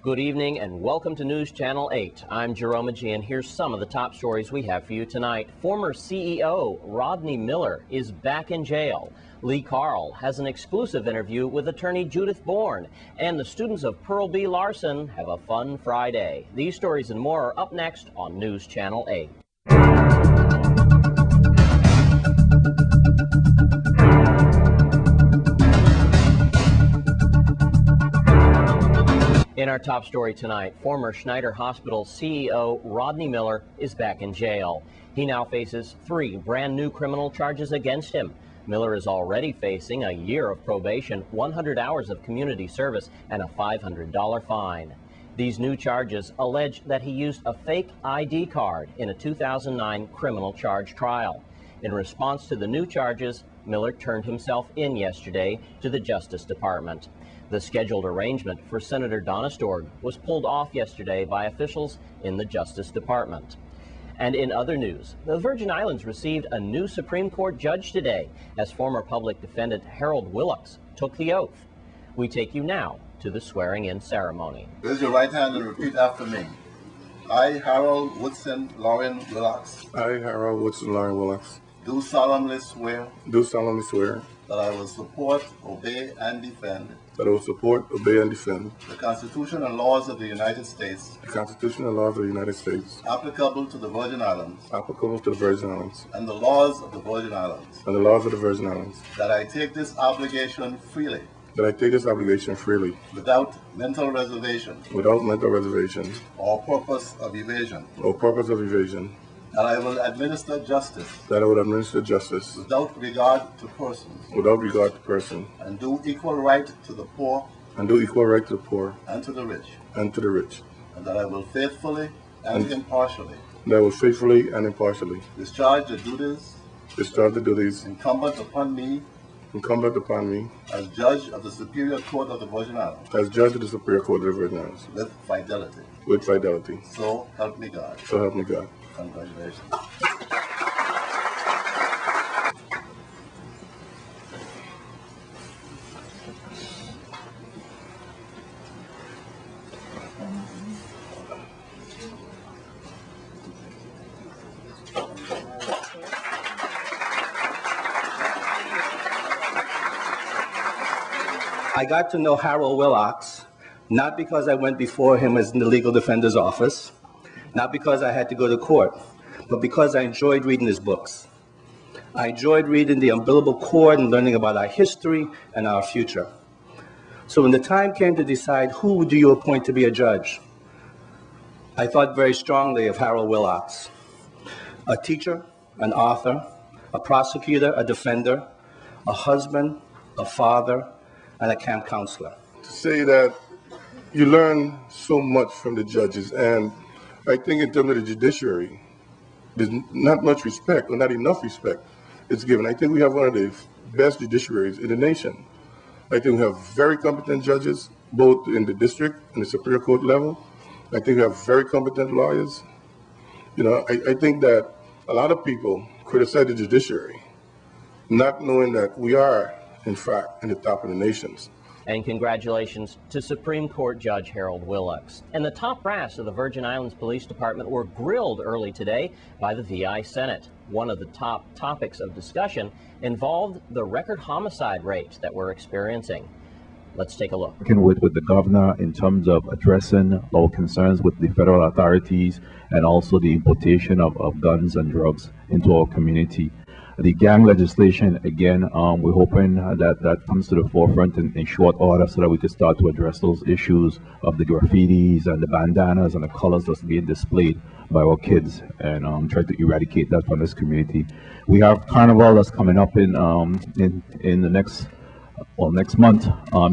Good evening and welcome to News Channel 8. I'm Jerome Agee, and here's some of the top stories we have for you tonight. Former CEO Rodney Miller is back in jail. Lee Carl has an exclusive interview with attorney Judith Bourne, and the students of Pearl B. Larson have a fun Friday. These stories and more are up next on News Channel 8. In our top story tonight, former Schneider Hospital CEO Rodney Miller is back in jail. He now faces 3 brand new criminal charges against him. Miller is already facing a year of probation, 100 hours of community service, and a $500 fine. These new charges allege that he used a fake ID card in a 2009 criminal charge trial. In response to the new charges, Miller turned himself in yesterday to the Justice Department. The scheduled arraignment for Senator Donna Storg was pulled off yesterday by officials in the Justice Department. And in other news, the Virgin Islands received a new Supreme Court judge today as former public defendant Harold Willocks took the oath. We take you now to the swearing-in ceremony. Raise your right hand and repeat after me. I, Harold Woodson Lauren Willocks. I, Harold Woodson Lauren Willocks. Do solemnly swear. Do solemnly swear. That I will support, obey, and defend. That I will support, obey, and defend. The Constitution and laws of the United States. The Constitution and laws of the United States. Applicable to the Virgin Islands. Applicable to the Virgin Islands. And the laws of the Virgin Islands. And the laws of the Virgin Islands. That I take this obligation freely. That I take this obligation freely. Without mental reservation. Without mental reservation. Or purpose of evasion. Or purpose of evasion. That I will administer justice. That I will administer justice. Without regard to persons. Without regard to person. And do equal right to the poor. And do equal right to the poor. And to the rich. And to the rich. And that I will faithfully and impartially. That I will faithfully and impartially. Discharge the duties. Discharge the duties. Incumbent upon me. Incumbent upon me. As Judge of the Superior Court of the Virgin Islands. As Judge of the Superior Court of the Virgin Islands. With fidelity. With fidelity. So help me God. So help me God. Congratulations. I got to know Harold Willocks, not because I went before him as in the legal defender's office, not because I had to go to court, but because I enjoyed reading his books. I enjoyed reading The Umbilical Cord and learning about our history and our future. So when the time came to decide who do you appoint to be a judge, I thought very strongly of Harold Willocks, a teacher, an author, a prosecutor, a defender, a husband, a father, and a camp counselor. To say that you learn so much from the judges, and I think in terms of the judiciary, there's not much respect, or not enough respect, it's given. I think we have one of the best judiciaries in the nation. I think we have very competent judges, both in the district and the Superior Court level. I think we have very competent lawyers. You know, I think that a lot of people criticize the judiciary, not knowing that we are, in fact, in the top of the nations. And congratulations to Supreme Court Judge Harold Willocks. And the top brass of the Virgin Islands Police Department were grilled early today by the VI Senate. One of the top topics of discussion involved the record homicide rates that we're experiencing. Let's take a look. Working with the governor in terms of addressing our concerns with the federal authorities and also the importation of guns and drugs into our community. The gang legislation, again, we're hoping that comes to the forefront in short order so that we can start to address those issues of the graffitis and the bandanas and the colors that's being displayed by our kids, and try to eradicate that from this community. We have Carnival that's coming up in the next month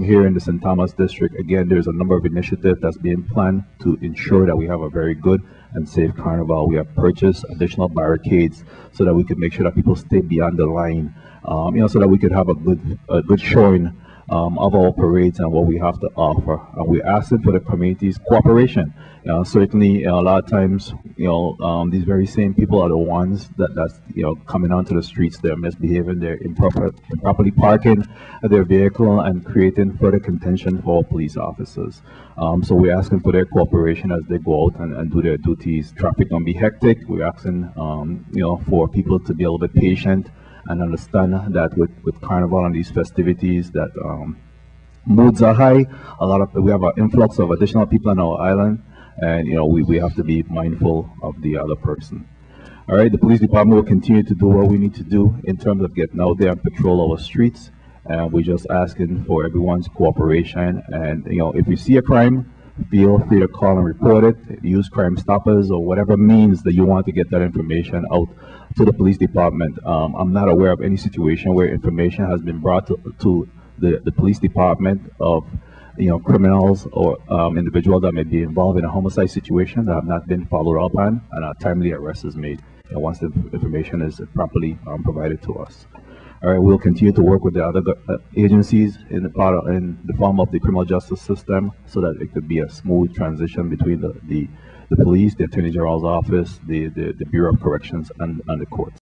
here in the St. Thomas district. Again, there's a number of initiatives that's being planned to ensure that we have a very good and safe Carnival. We have purchased additional barricades so that we could make sure that people stay beyond the line, so that we could have a good showing of our parades and what we have to offer. And we're asking for the community's cooperation. Certainly, a lot of times, these very same people are the ones that's coming onto the streets. They're misbehaving. They're improperly parking their vehicle and creating further contention for police officers. So we're asking for their cooperation as they go out and do their duties. Traffic can be hectic. We're asking, for people to be a little bit patient and understand that with Carnival and these festivities that moods are high. We have an influx of additional people on our island, and we have to be mindful of the other person. All right, the police department will continue to do what we need to do in terms of getting out there and patrol our streets. And we're just asking for everyone's cooperation. And if you see a crime, feel free to call and report it. Use Crime Stoppers or whatever means that you want to get that information out to the police department. I'm not aware of any situation where information has been brought to the police department of criminals or individuals that may be involved in a homicide situation that have not been followed up on, and a timely arrest is made once the information is properly provided to us. All right, we'll continue to work with the other agencies in the form of the criminal justice system, so that it could be a smooth transition between the police, the Attorney General's office, the Bureau of Corrections, and the courts.